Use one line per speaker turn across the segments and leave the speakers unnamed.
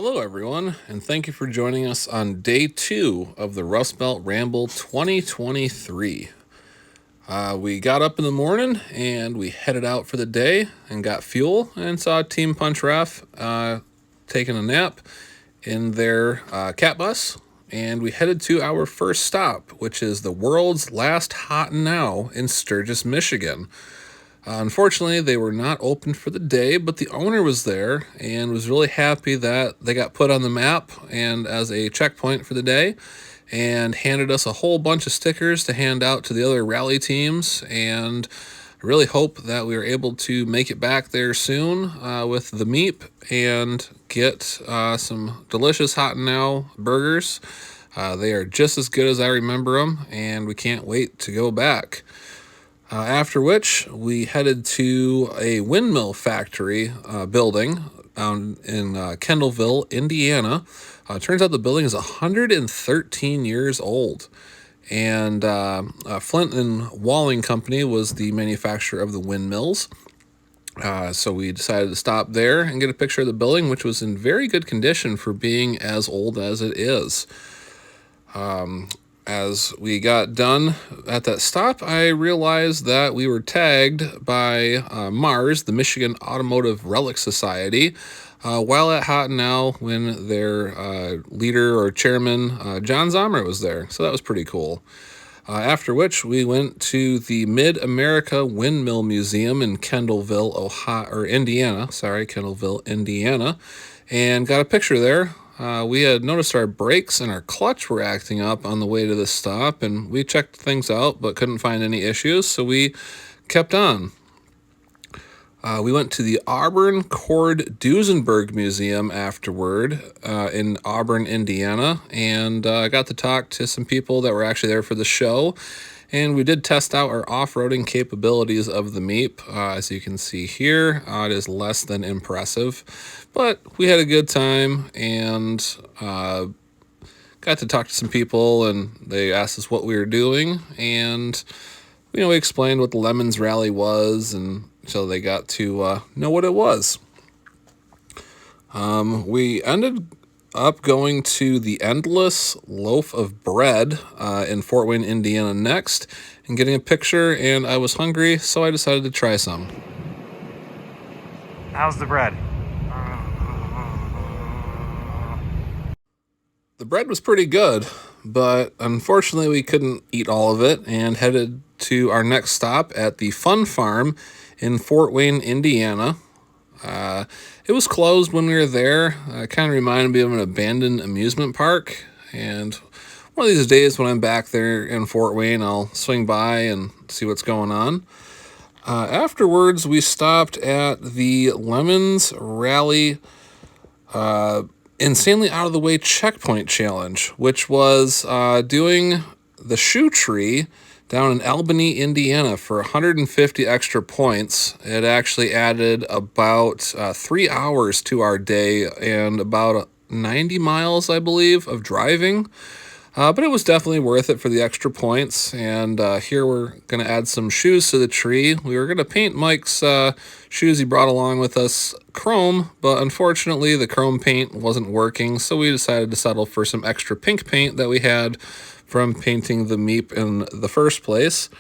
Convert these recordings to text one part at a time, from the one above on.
Hello, everyone, and thank you for joining us on day 2 of the Rustbelt Ramble 2023. We got up in the morning and we headed out for the day and got fuel and saw Team Punch Ref taking a nap in their cat bus. And we headed to our first stop, which is the world's last Hot and Now in Sturgis, Michigan. Unfortunately, they were not open for the day, but the owner was there and was really happy that they got put on the map and as a checkpoint for the day, and handed us a whole bunch of stickers to hand out to the other rally teams. And I really hope that we are able to make it back there soon with the meep and get some delicious Hot and Now burgers. They are just as good as I remember them, and we can't wait to go back. After which, we headed to a windmill factory building down in Kendallville, Indiana. Turns out the building is 113 years old. And Flint and Walling Company was the manufacturer of the windmills. So we decided to stop there and get a picture of the building, which was in very good condition for being as old as it is. As we got done at that stop, I realized that we were tagged by MARS, the Michigan Automotive Relic Society, while at Hot and Now when their leader or chairman, John Zomer, was there. So that was pretty cool. After which, we went to the Mid-America Windmill Museum in Kendallville, Kendallville, Indiana, and got a picture there. We had noticed our brakes and our clutch were acting up on the way to the stop, and we checked things out but couldn't find any issues, so we kept on. We went to the Auburn Cord Duesenberg Museum afterward in Auburn, Indiana, and got to talk to some people that were actually there for the show. And we did test out our off-roading capabilities of the Meep. As you can see here, it is less than impressive. But we had a good time and got to talk to some people, and they asked us what we were doing. And, we explained what the Lemons Rally was, and so they got to know what it was. We ended up going to the Endless Loaf of Bread in Fort Wayne, Indiana next, and getting a picture, and I was hungry, so I decided to try some.
How's the bread?
The bread was pretty good, but unfortunately we couldn't eat all of it and headed to our next stop at the Fun Farm in Fort Wayne, Indiana. It was closed when we were there. It kind of reminded me of an abandoned amusement park. And one of these days when I'm back there in Fort Wayne, I'll swing by and see what's going on. Afterwards, we stopped at the Lemons Rally Insanely Out of the Way Checkpoint Challenge, which was doing the shoe tree down in Albany, Indiana for 150 extra points. It actually added about 3 hours to our day and about 90 miles, I believe, of driving. But it was definitely worth it for the extra points. And here we're going to add some shoes to the tree. We were going to paint Mike's shoes he brought along with us chrome, but unfortunately the chrome paint wasn't working, so we decided to settle for some extra pink paint that we had from painting the Meep in the first place.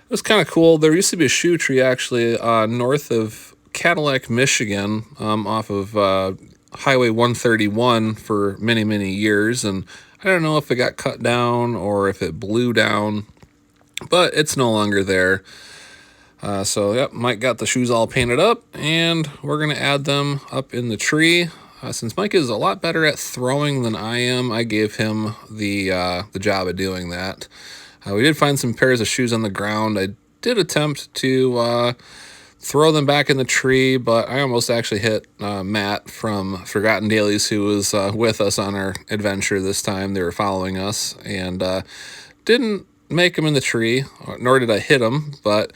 It was kind of cool. There used to be a shoe tree actually north of Cadillac, Michigan, off of Highway 131 for many, many years, and I don't know if it got cut down or if it blew down, but it's no longer there. So Mike got the shoes all painted up, and we're going to add them up in the tree. Since Mike is a lot better at throwing than I am, I gave him the job of doing that. We did find some pairs of shoes on the ground. I did attempt to throw them back in the tree, but I almost actually hit Matt from Forgotten Dailies, who was with us on our adventure this time. They were following us, and didn't make him in the tree, nor did I hit him, but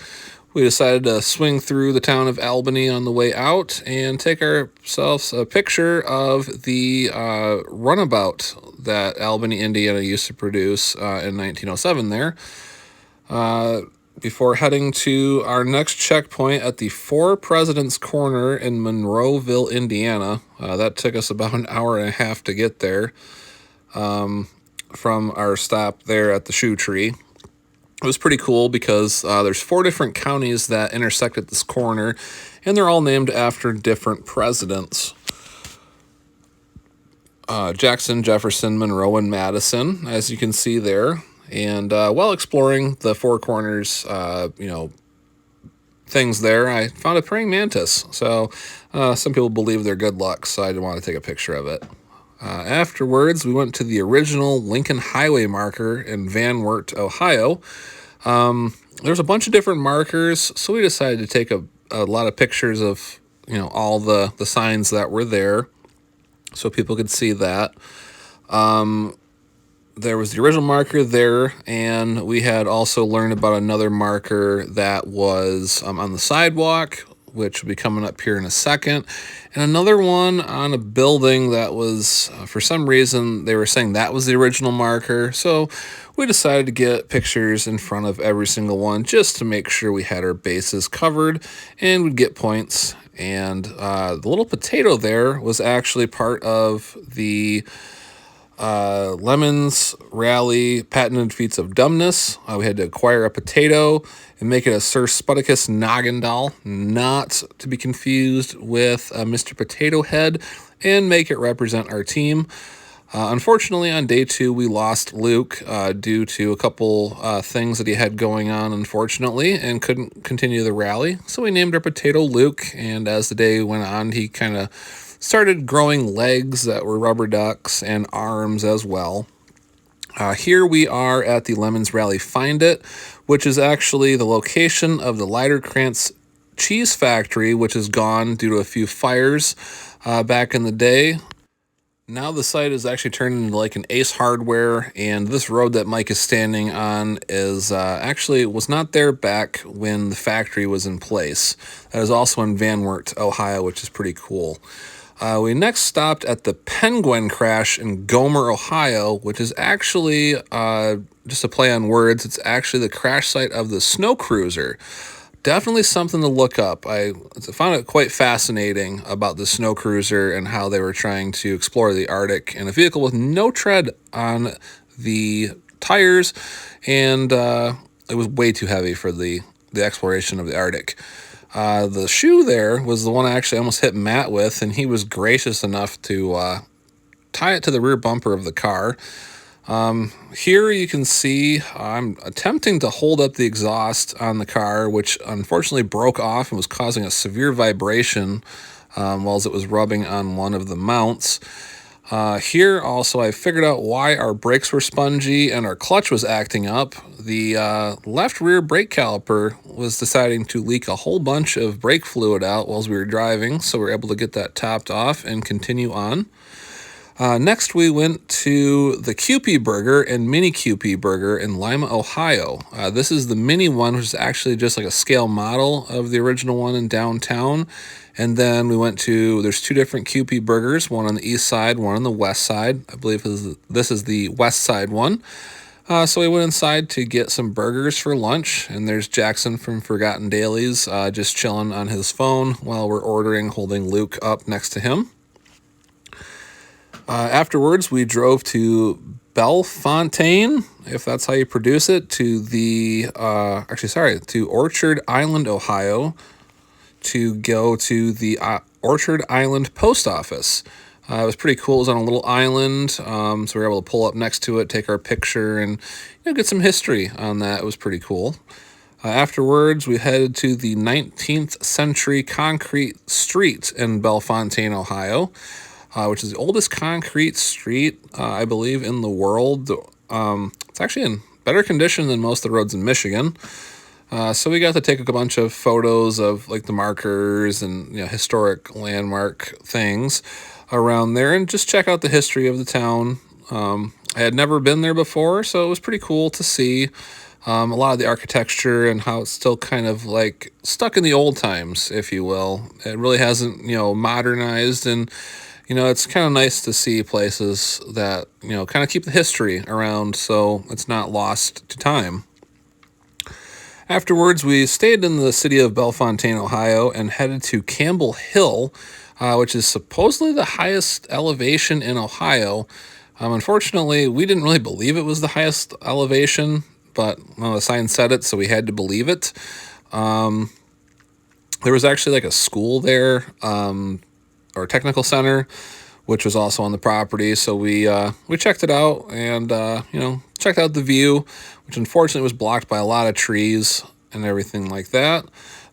we decided to swing through the town of Albany on the way out and take ourselves a picture of the runabout that Albany, Indiana used to produce in 1907 there. before heading to our next checkpoint at the Four Presidents Corner in Monroeville, Indiana. That took us about an hour and a half to get there from our stop there at the Shoe Tree. It was pretty cool because there's 4 different counties that intersect at this corner, and they're all named after different presidents. Jackson, Jefferson, Monroe, and Madison, as you can see there. And while exploring the Four Corners, things there, I found a praying mantis. So some people believe they're good luck, so I didn't want to take a picture of it. Afterwards, we went to the original Lincoln Highway marker in Van Wert, Ohio. There's a bunch of different markers, so we decided to take a lot of pictures of, all the signs that were there so people could see that. There was the original marker there, and we had also learned about another marker that was on the sidewalk, which will be coming up here in a second, and another one on a building that was, for some reason, they were saying that was the original marker, so we decided to get pictures in front of every single one just to make sure we had our bases covered and would get points. And the little potato there was actually part of the Lemons Rally Patented Feats of Dumbness. We had to acquire a potato and make it a Sir Sputicus Noggin doll, not to be confused with Mr. Potato Head, and make it represent our team. Unfortunately, on day 2, we lost Luke due to a couple things that he had going on, unfortunately, and couldn't continue the rally. So we named our potato Luke, and as the day went on, he kind of started growing legs that were rubber ducks and arms as well. Here we are at the Lemons Rally Find It, which is actually the location of the Leiderkrantz cheese factory, which is gone due to a few fires back in the day. Now the site is actually turned into like an Ace Hardware, and this road that Mike is standing on is actually was not there back when the factory was in place. That is also in Van Wert, Ohio, which is pretty cool. We next stopped at the Penguin Crash in Gomer, Ohio, which is actually, just a play on words, it's actually the crash site of the snow cruiser. Definitely something to look up. I found it quite fascinating about the snow cruiser and how they were trying to explore the Arctic in a vehicle with no tread on the tires, and it was way too heavy for the exploration of the Arctic. The shoe there was the one I actually almost hit Matt with, and he was gracious enough to tie it to the rear bumper of the car. Here you can see I'm attempting to hold up the exhaust on the car, which unfortunately broke off and was causing a severe vibration while it was rubbing on one of the mounts. Here also I figured out why our brakes were spongy and our clutch was acting up. The left rear brake caliper was deciding to leak a whole bunch of brake fluid out while we were driving, so we were able to get that topped off and continue on. Next, we went to the Kewpie Burger and Mini Kewpie Burger in Lima, Ohio. This is the mini one, which is actually just like a scale model of the original one in downtown. And then we went to, there's 2 different Kewpie Burgers, one on the east side, one on the west side. I believe this is the west side one. So we went inside to get some burgers for lunch, and there's Jackson from Forgotten Dailies just chilling on his phone while we're ordering, holding Luke up next to him. Afterwards, we drove to Bellefontaine, if that's how you produce it, to to Orchard Island, Ohio, to go to the Orchard Island Post Office. It was pretty cool. It was on a little island, so we were able to pull up next to it, take our picture, and get some history on that. It was pretty cool. Afterwards, we headed to the 19th century concrete street in Bellefontaine, Ohio, which is the oldest concrete street, I believe, in the world. It's actually in better condition than most of the roads in Michigan. So we got to take a bunch of photos of like the markers and historic landmark things around there, and just check out the history of the town. I had never been there before, so it was pretty cool to see a lot of the architecture and how it's still kind of like stuck in the old times, if you will. It really hasn't modernized, and it's kind of nice to see places that kind of keep the history around so it's not lost to time. Afterwards, we stayed in the city of Bellefontaine, Ohio, and headed to Campbell Hill, which is supposedly the highest elevation in Ohio. Unfortunately, we didn't really believe it was the highest elevation, but well, the sign said it, so we had to believe it. There was actually like a school there, or a technical center, which was also on the property. So we checked it out and checked out the view, which unfortunately was blocked by a lot of trees and everything like that.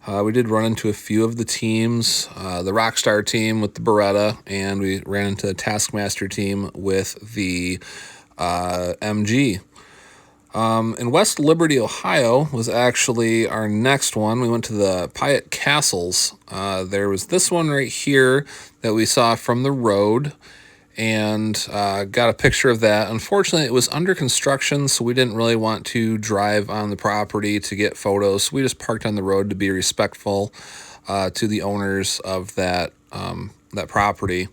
We did run into a few of the teams, the Rockstar team with the Beretta, and we ran into the Taskmaster team with the MG. In West Liberty, Ohio was actually our next one. We went to the Piatt Castles. There was this one right here that we saw from the road and got a picture of that. Unfortunately, it was under construction, so we didn't really want to drive on the property to get photos. So we just parked on the road to be respectful to the owners of that property.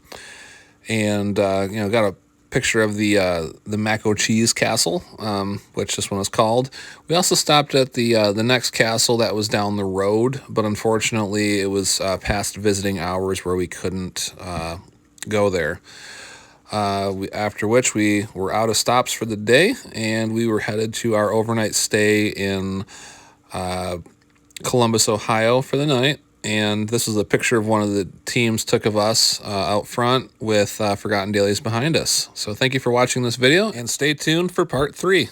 And got a picture of the Maco Cheese Castle, which this one was called. We also stopped at the next castle that was down the road, but unfortunately it was past visiting hours where we couldn't go there. After which we were out of stops for the day, and we were headed to our overnight stay in Columbus, Ohio for the night. And this is a picture of one of the teams took of us out front with Forgotten Dailies behind us. So thank you for watching this video, and stay tuned for part 3.